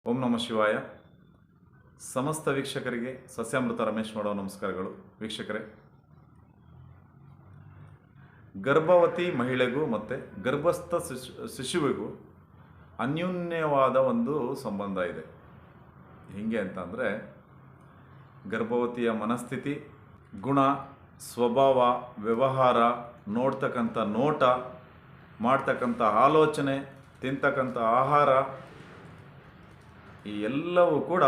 ಓಂ ನಮಃ ಶಿವಾಯ. ಸಮಸ್ತ ವೀಕ್ಷಕರಿಗೆ ಸಸ್ಯಾಮೃತ ರಮೇಶ್ ಮಾಡೋ ನಮಸ್ಕಾರಗಳು. ವೀಕ್ಷಕರೇ, ಗರ್ಭವತಿ ಮಹಿಳೆಗೂ ಮತ್ತು ಗರ್ಭಸ್ಥ ಶಿಶುವಿಗೂ ಅನ್ಯೋನ್ಯವಾದ ಒಂದು ಸಂಬಂಧ ಇದೆ. ಹೇಗೆ ಅಂತಂದರೆ, ಗರ್ಭವತಿಯ ಮನಸ್ಥಿತಿ, ಗುಣ, ಸ್ವಭಾವ, ವ್ಯವಹಾರ, ನೋಡ್ತಕ್ಕಂಥ ನೋಟ, ಮಾಡ್ತಕ್ಕಂಥ ಆಲೋಚನೆ, ತಿಂತಕ್ಕಂಥ ಆಹಾರ, ಈ ಎಲ್ಲವೂ ಕೂಡ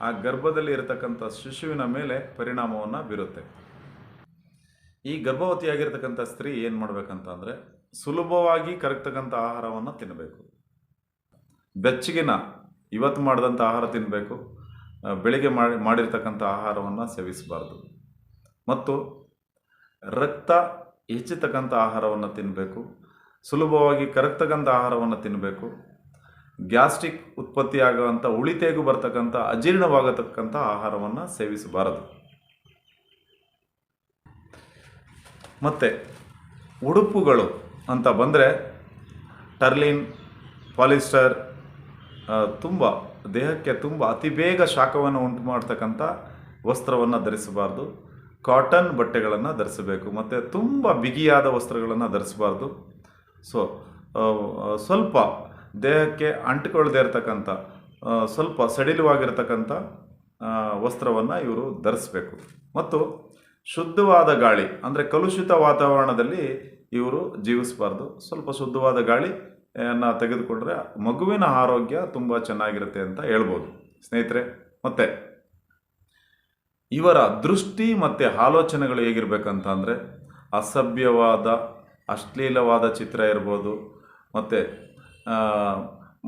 ಆ ಗರ್ಭದಲ್ಲಿ ಇರತಕ್ಕಂಥ ಶಿಶುವಿನ ಮೇಲೆ ಪರಿಣಾಮವನ್ನು ಬೀರುತ್ತೆ. ಈ ಗರ್ಭವತಿಯಾಗಿರ್ತಕ್ಕಂಥ ಸ್ತ್ರೀ ಏನು ಮಾಡಬೇಕಂತ ಅಂದರೆ, ಸುಲಭವಾಗಿ ಕರಗ್ತಕ್ಕಂಥ ಆಹಾರವನ್ನು ತಿನ್ನಬೇಕು. ಬೆಚ್ಚಗಿನ ಇವತ್ತು ಮಾಡಿದಂಥ ಆಹಾರ ತಿನ್ನಬೇಕು. ಬೆಳಿಗ್ಗೆ ಮಾಡಿರ್ತಕ್ಕಂಥ ಆಹಾರವನ್ನು ಸೇವಿಸಬಾರ್ದು. ಮತ್ತು ರಕ್ತ ಹೆಚ್ಚತಕ್ಕಂಥ ಆಹಾರವನ್ನು ತಿನ್ನಬೇಕು. ಸುಲಭವಾಗಿ ಕರಗ್ತಕ್ಕಂಥ ಆಹಾರವನ್ನು ತಿನ್ನಬೇಕು. ಗ್ಯಾಸ್ಟ್ರಿಕ್ ಉತ್ಪತ್ತಿಯಾಗುವಂಥ, ಉಳಿತೆಗೂ ಬರ್ತಕ್ಕಂಥ, ಅಜೀರ್ಣವಾಗತಕ್ಕಂಥ ಆಹಾರವನ್ನು ಸೇವಿಸಬಾರದು. ಮತ್ತು ಉಡುಪುಗಳು ಅಂತ ಬಂದರೆ, ಟರ್ಲಿನ್, ಪಾಲಿಸ್ಟರ್ ತುಂಬ ದೇಹಕ್ಕೆ ತುಂಬ ಅತಿ ಬೇಗ ಶಾಖವನ್ನು ಉಂಟು ಮಾಡ್ತಕ್ಕಂಥ ವಸ್ತ್ರವನ್ನು ಧರಿಸಬಾರ್ದು. ಕಾಟನ್ ಬಟ್ಟೆಗಳನ್ನು ಧರಿಸಬೇಕು. ಮತ್ತು ತುಂಬ ಬಿಗಿಯಾದ ವಸ್ತ್ರಗಳನ್ನು ಧರಿಸಬಾರ್ದು. ಸ್ವಲ್ಪ ದೇಹಕ್ಕೆ ಅಂಟಿಕೊಳ್ಳದೆ ಇರತಕ್ಕಂಥ, ಸ್ವಲ್ಪ ಸಡಿಲವಾಗಿರ್ತಕ್ಕಂಥ ವಸ್ತ್ರವನ್ನು ಇವರು ಧರಿಸಬೇಕು. ಮತ್ತು ಶುದ್ಧವಾದ ಗಾಳಿ ಅಂದರೆ ಕಲುಷಿತ ವಾತಾವರಣದಲ್ಲಿ ಇವರು ಜೀವಿಸಬಾರ್ದು. ಸ್ವಲ್ಪ ಶುದ್ಧವಾದ ಗಾಳಿಯನ್ನು ತೆಗೆದುಕೊಂಡ್ರೆ ಮಗುವಿನ ಆರೋಗ್ಯ ತುಂಬ ಚೆನ್ನಾಗಿರುತ್ತೆ ಅಂತ ಹೇಳ್ಬೋದು ಸ್ನೇಹಿತರೆ. ಮತ್ತು ಇವರ ದೃಷ್ಟಿ ಮತ್ತು ಆಲೋಚನೆಗಳು ಹೇಗಿರಬೇಕಂತ ಅಂದರೆ, ಅಸಭ್ಯವಾದ, ಅಶ್ಲೀಲವಾದ ಚಿತ್ರ ಇರ್ಬೋದು, ಮತ್ತು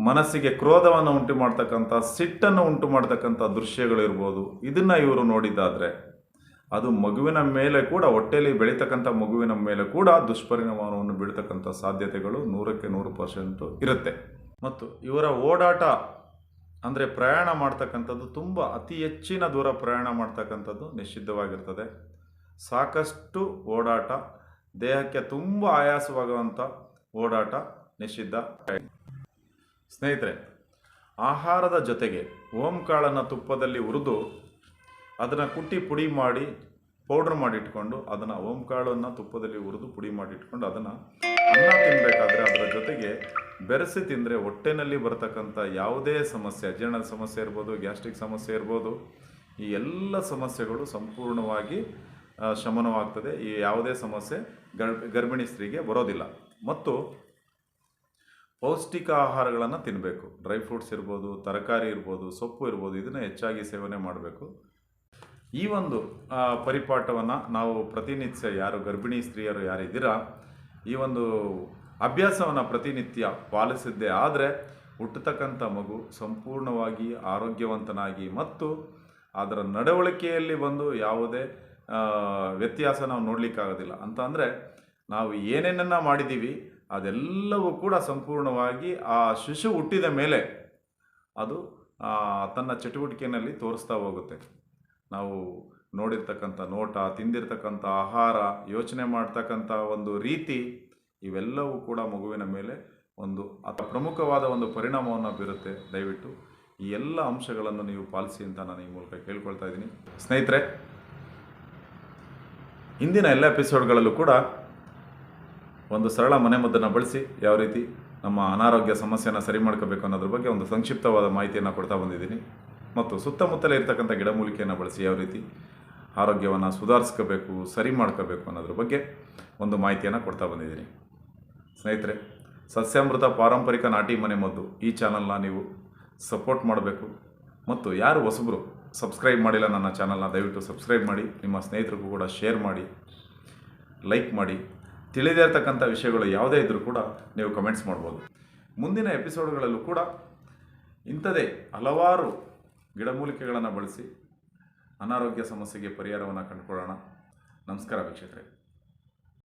ಮನಸ್ಸಿಗೆ ಕ್ರೋಧವನ್ನು ಉಂಟು ಮಾಡ್ತಕ್ಕಂಥ, ಸಿಟ್ಟನ್ನು ಉಂಟು ಮಾಡ್ತಕ್ಕಂಥ ದೃಶ್ಯಗಳಿರ್ಬೋದು. ಇದನ್ನು ಇವರು ನೋಡಿದ್ದಾದರೆ ಅದು ಮಗುವಿನ ಮೇಲೆ ಕೂಡ, ಹೊಟ್ಟೆಯಲ್ಲಿ ಬೆಳೀತಕ್ಕಂಥ ಮಗುವಿನ ಮೇಲೆ ಕೂಡ ದುಷ್ಪರಿಣಾಮವನ್ನು ಬೀಳ್ತಕ್ಕಂಥ ಸಾಧ್ಯತೆಗಳು 100% ಇರುತ್ತೆ. ಮತ್ತು ಇವರ ಓಡಾಟ ಅಂದರೆ ಪ್ರಯಾಣ ಮಾಡ್ತಕ್ಕಂಥದ್ದು ತುಂಬ ಅತಿ ಹೆಚ್ಚಿನ ದೂರ ಪ್ರಯಾಣ ಮಾಡ್ತಕ್ಕಂಥದ್ದು ನಿಷಿದ್ಧವಾಗಿರ್ತದೆ. ಸಾಕಷ್ಟು ಓಡಾಟ, ದೇಹಕ್ಕೆ ತುಂಬ ಆಯಾಸವಾಗುವಂಥ ಓಡಾಟ ನಿಷಿದ್ಧ. ಸ್ನೇಹಿತರೆ, ಆಹಾರದ ಜೊತೆಗೆ ಓಂಕಾಳನ್ನು ತುಪ್ಪದಲ್ಲಿ ಹುರಿದು ಅದನ್ನು ಕುಟ್ಟಿ ಪುಡಿ ಮಾಡಿ ಪೌಡ್ರ್ ಮಾಡಿಟ್ಕೊಂಡು, ಅದನ್ನು ಓಂಕಾಳನ್ನು ತುಪ್ಪದಲ್ಲಿ ಹುರಿದು ಪುಡಿ ಮಾಡಿಟ್ಕೊಂಡು ಅದನ್ನು ಅನ್ನ ತಿನ್ನಬೇಕಾದ್ರೆ ಅದರ ಜೊತೆಗೆ ಬೆರೆಸಿ ತಿಂದರೆ ಹೊಟ್ಟೆನಲ್ಲಿ ಬರ್ತಕ್ಕಂಥ ಯಾವುದೇ ಸಮಸ್ಯೆ, ಅಜೀರ್ಣದ ಸಮಸ್ಯೆ ಇರ್ಬೋದು, ಗ್ಯಾಸ್ಟ್ರಿಕ್ ಸಮಸ್ಯೆ ಇರ್ಬೋದು, ಈ ಎಲ್ಲ ಸಮಸ್ಯೆಗಳು ಸಂಪೂರ್ಣವಾಗಿ ಶಮನವಾಗ್ತದೆ. ಈ ಯಾವುದೇ ಸಮಸ್ಯೆ ಗರ್ಭಿಣಿ ಸ್ತ್ರೀಗೆ ಬರೋದಿಲ್ಲ. ಮತ್ತು ಪೌಷ್ಟಿಕ ಆಹಾರಗಳನ್ನು ತಿನ್ನಬೇಕು. ಡ್ರೈ ಫ್ರೂಟ್ಸ್ ಇರ್ಬೋದು, ತರಕಾರಿ ಇರ್ಬೋದು, ಸೊಪ್ಪು ಇರ್ಬೋದು, ಇದನ್ನು ಹೆಚ್ಚಾಗಿ ಸೇವನೆ ಮಾಡಬೇಕು. ಈ ಒಂದು ಪರಿಪಾಠವನ್ನು ನಾವು ಪ್ರತಿನಿತ್ಯ, ಯಾರು ಗರ್ಭಿಣಿ ಸ್ತ್ರೀಯರು ಯಾರಿದ್ದೀರಾ, ಈ ಒಂದು ಅಭ್ಯಾಸವನ್ನು ಪ್ರತಿನಿತ್ಯ ಪಾಲಿಸಿದ್ದೇ ಆದರೆ ಹುಟ್ಟತಕ್ಕಂಥ ಮಗು ಸಂಪೂರ್ಣವಾಗಿ ಆರೋಗ್ಯವಂತನಾಗಿ ಮತ್ತು ಅದರ ನಡವಳಿಕೆಯಲ್ಲಿ ಬಂದು ಯಾವುದೇ ವ್ಯತ್ಯಾಸ ನಾವು ನೋಡಲಿಕ್ಕಾಗೋದಿಲ್ಲ. ಅಂತ ಅಂದರೆ, ನಾವು ಏನೇನನ್ನು ಮಾಡಿದ್ದೀವಿ ಅದೆಲ್ಲವೂ ಕೂಡ ಸಂಪೂರ್ಣವಾಗಿ ಆ ಶಿಶು ಹುಟ್ಟಿದ ಮೇಲೆ ಅದು ತನ್ನ ಚಟುವಟಿಕೆಯಲ್ಲಿ ತೋರಿಸ್ತಾ ಹೋಗುತ್ತೆ. ನಾವು ನೋಡಿರ್ತಕ್ಕಂಥ ನೋಟ, ತಿಂದಿರ್ತಕ್ಕಂಥ ಆಹಾರ, ಯೋಚನೆ ಮಾಡ್ತಕ್ಕಂಥ ಒಂದು ರೀತಿ, ಇವೆಲ್ಲವೂ ಕೂಡ ಮಗುವಿನ ಮೇಲೆ ಒಂದು ಪ್ರಮುಖವಾದ ಒಂದು ಪರಿಣಾಮವನ್ನು ಬೀರುತ್ತೆ. ದಯವಿಟ್ಟು ಈ ಎಲ್ಲ ಅಂಶಗಳನ್ನು ನೀವು ಪಾಲಿಸಿ ಅಂತ ನಾನು ಈ ಮೂಲಕ ಕೇಳ್ಕೊಳ್ತಾ ಇದ್ದೀನಿ. ಸ್ನೇಹಿತರೆ, ಇಂದಿನ ಎಲ್ಲ ಎಪಿಸೋಡ್ಗಳಲ್ಲೂ ಕೂಡ ಒಂದು ಸರಳ ಮನೆಮದ್ದನ್ನು ಬಳಸಿ ಯಾವ ರೀತಿ ನಮ್ಮ ಅನಾರೋಗ್ಯ ಸಮಸ್ಯೆಯನ್ನು ಸರಿ ಮಾಡ್ಕೋಬೇಕು ಅನ್ನೋದ್ರ ಬಗ್ಗೆ ಒಂದು ಸಂಕ್ಷಿಪ್ತವಾದ ಮಾಹಿತಿಯನ್ನು ಕೊಡ್ತಾ ಬಂದಿದ್ದೀನಿ. ಮತ್ತು ಸುತ್ತಮುತ್ತಲೇ ಇರ್ತಕ್ಕಂಥ ಗಿಡಮೂಲಿಕೆಯನ್ನು ಬಳಸಿ ಯಾವ ರೀತಿ ಆರೋಗ್ಯವನ್ನು ಸುಧಾರಿಸ್ಕೋಬೇಕು, ಸರಿ ಮಾಡ್ಕೋಬೇಕು ಅನ್ನೋದ್ರ ಬಗ್ಗೆ ಒಂದು ಮಾಹಿತಿಯನ್ನು ಕೊಡ್ತಾ ಬಂದಿದ್ದೀನಿ. ಸ್ನೇಹಿತರೆ, ಸಸ್ಯಾಮೃತ ಪಾರಂಪರಿಕ ನಾಟಿ ಮನೆಮದ್ದು ಈ ಚಾನಲ್ನ ನೀವು ಸಪೋರ್ಟ್ ಮಾಡಬೇಕು. ಮತ್ತು ಯಾರು ಹೊಸಬರು ಸಬ್ಸ್ಕ್ರೈಬ್ ಮಾಡಿಲ್ಲ ನನ್ನ ಚಾನಲ್ನ, ದಯವಿಟ್ಟು ಸಬ್ಸ್ಕ್ರೈಬ್ ಮಾಡಿ. ನಿಮ್ಮ ಸ್ನೇಹಿತರಿಗೂ ಕೂಡ ಶೇರ್ ಮಾಡಿ, ಲೈಕ್ ಮಾಡಿ. ತಿಳಿದೇ ಇರತಕ್ಕಂಥ ವಿಷಯಗಳು ಯಾವುದೇ ಇದ್ದರೂ ಕೂಡ ನೀವು ಕಮೆಂಟ್ಸ್ ಮಾಡ್ಬೋದು. ಮುಂದಿನ ಎಪಿಸೋಡ್ಗಳಲ್ಲೂ ಕೂಡ ಇಂಥದೇ ಹಲವಾರು ಗಿಡಮೂಲಿಕೆಗಳನ್ನು ಬಳಸಿ ಅನಾರೋಗ್ಯ ಸಮಸ್ಯೆಗೆ ಪರಿಹಾರವನ್ನು ಕಂಡುಕೊಳ್ಳೋಣ. ನಮಸ್ಕಾರ ವೀಕ್ಷಕರೇ.